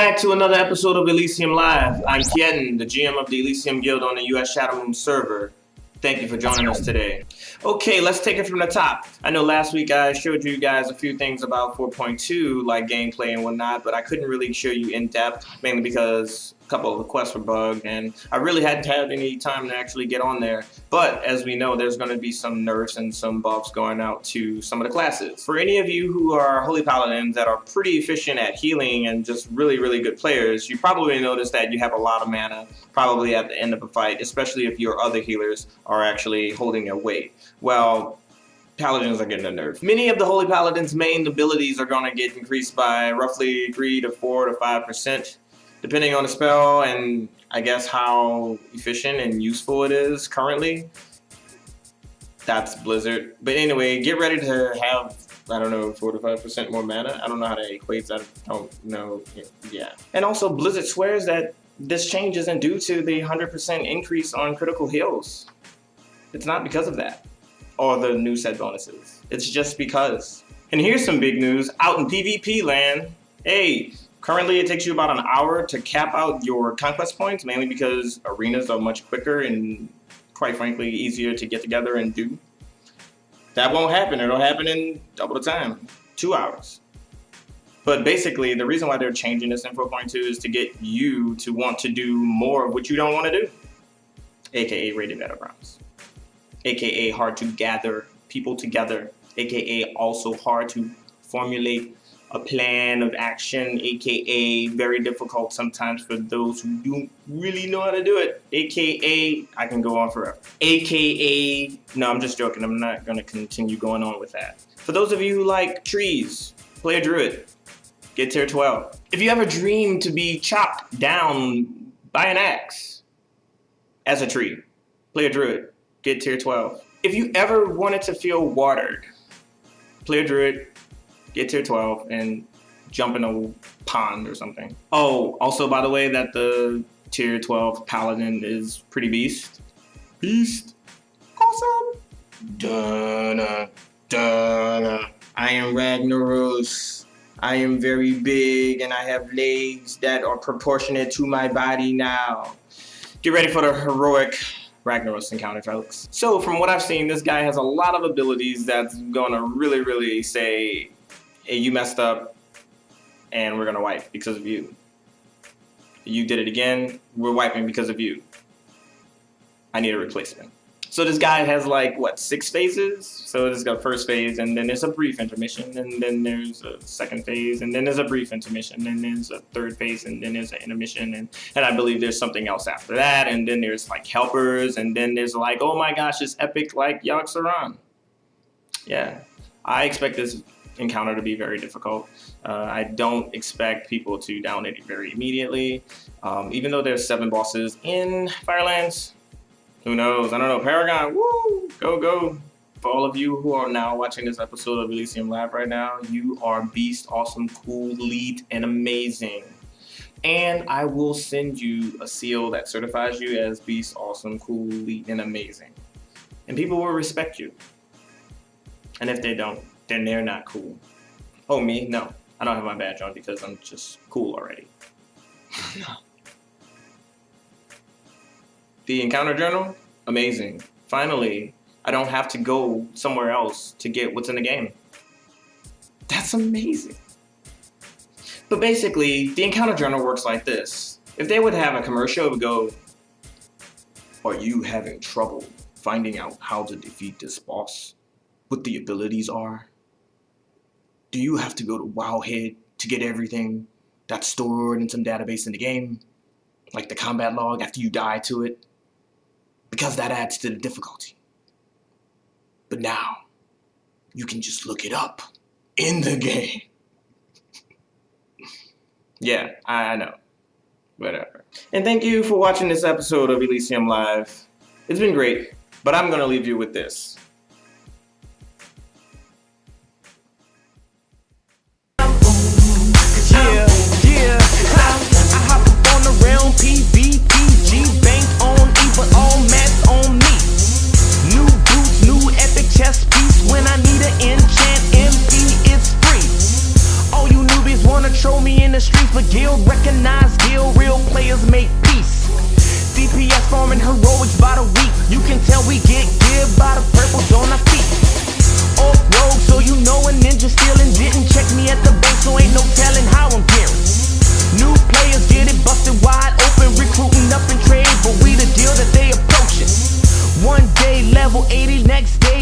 back to another episode of Elysium Live. I'm Kietan, the GM of the Elysium Guild on the US Shadowmoon server. Thank you for joining us today. Okay, let's take it from the top. I know last week I showed you guys a few things about 4.2, like gameplay and whatnot, but I couldn't really show you in depth, mainly because a couple of requests were bugged, and I really hadn't had any time to actually get on there. But as we know, there's going to be some nerfs and some buffs going out to some of the classes. For any of you who are Holy Paladins that are pretty efficient at healing and just really, really good players, you probably noticed that you have a lot of mana, probably at the end of a fight, especially if your other healers are actually holding their weight. Well, Paladins are getting a nerf. Many of the Holy Paladins' main abilities are going to get increased by roughly 3 to 4 to 5%, depending on the spell and I guess how efficient and useful it is currently. That's Blizzard. But anyway, get ready to have, I don't know, 4 to 5% more mana. I don't know how that equates. I don't know. Yeah. And also, Blizzard swears that this change isn't due to the 100% increase on critical heals. It's not because of that, or the new set bonuses. It's just because. And here's some big news out in PvP land. Hey, currently it takes you about an hour to cap out your conquest points, mainly because arenas are much quicker and, quite frankly, easier to get together and do. That won't happen. It'll happen in double the time, 2 hours. But basically, the reason why they're changing this in 4.2 is to get you to want to do more of what you don't want to do, aka rated battlegrounds, aka hard to gather people together, aka also hard to formulate a plan of action, aka very difficult sometimes for those who don't really know how to do it, aka, I can go on forever, aka, no, I'm just joking, I'm not going to continue going on with that. For those of you who like trees, play a druid, get tier 12. If you ever dream to be chopped down by an axe as a tree, play a druid, get tier 12. If you ever wanted to feel watered, play a druid, get tier 12, and jump in a pond or something. Oh, also, by the way, that the tier 12 paladin is pretty beast. Beast. Awesome. Dun, dun. I am Ragnaros. I am very big, and I have legs that are proportionate to my body now. Get ready for the heroic Ragnaros encounter, folks. So, from what I've seen, this guy has a lot of abilities that's gonna really, really say, hey, you messed up, and we're gonna wipe because of you. You did it again, we're wiping because of you. I need a replacement. So this guy has like, what, 6 phases? So this is the first phase, and then there's a brief intermission, and then there's a second phase, and then there's a brief intermission, and then there's a third phase, and then there's an intermission, and I believe there's something else after that, and then there's like helpers, and then there's like, oh my gosh, it's epic like Yogg-Saron. Yeah, I expect this encounter to be very difficult. I don't expect people to down it very immediately, even though there's 7 bosses in Firelands. Who knows? I don't know. Paragon, woo! Go, go. For all of you who are now watching this episode of Elysium Live right now, you are beast, awesome, cool, elite, and amazing. And I will send you a seal that certifies you as beast, awesome, cool, elite, and amazing. And people will respect you. And if they don't, then they're not cool. Oh, me? No. I don't have my badge on because I'm just cool already. The encounter journal, amazing. Finally, I don't have to go somewhere else to get what's in the game. That's amazing. But basically, the encounter journal works like this. If they would have a commercial, it would go, are you having trouble finding out how to defeat this boss? What the abilities are? Do you have to go to Wowhead to get everything that's stored in some database in the game? Like the combat log after you die to it? Because that adds to the difficulty. But now, you can just look it up in the game. Yeah, I know. Whatever. And thank you for watching this episode of Elysium Live. It's been great, but I'm gonna leave you with this. But guild, recognized guild, real players make peace. DPS forming heroics by the week. You can tell we get geared by the purples on our feet. Off road, so you know a ninja stealing. Didn't check me at the bank, so ain't no telling how I'm gearing. New players get it busted wide open, recruiting up in trade, but we the deal that they approaching. One day level 80, next day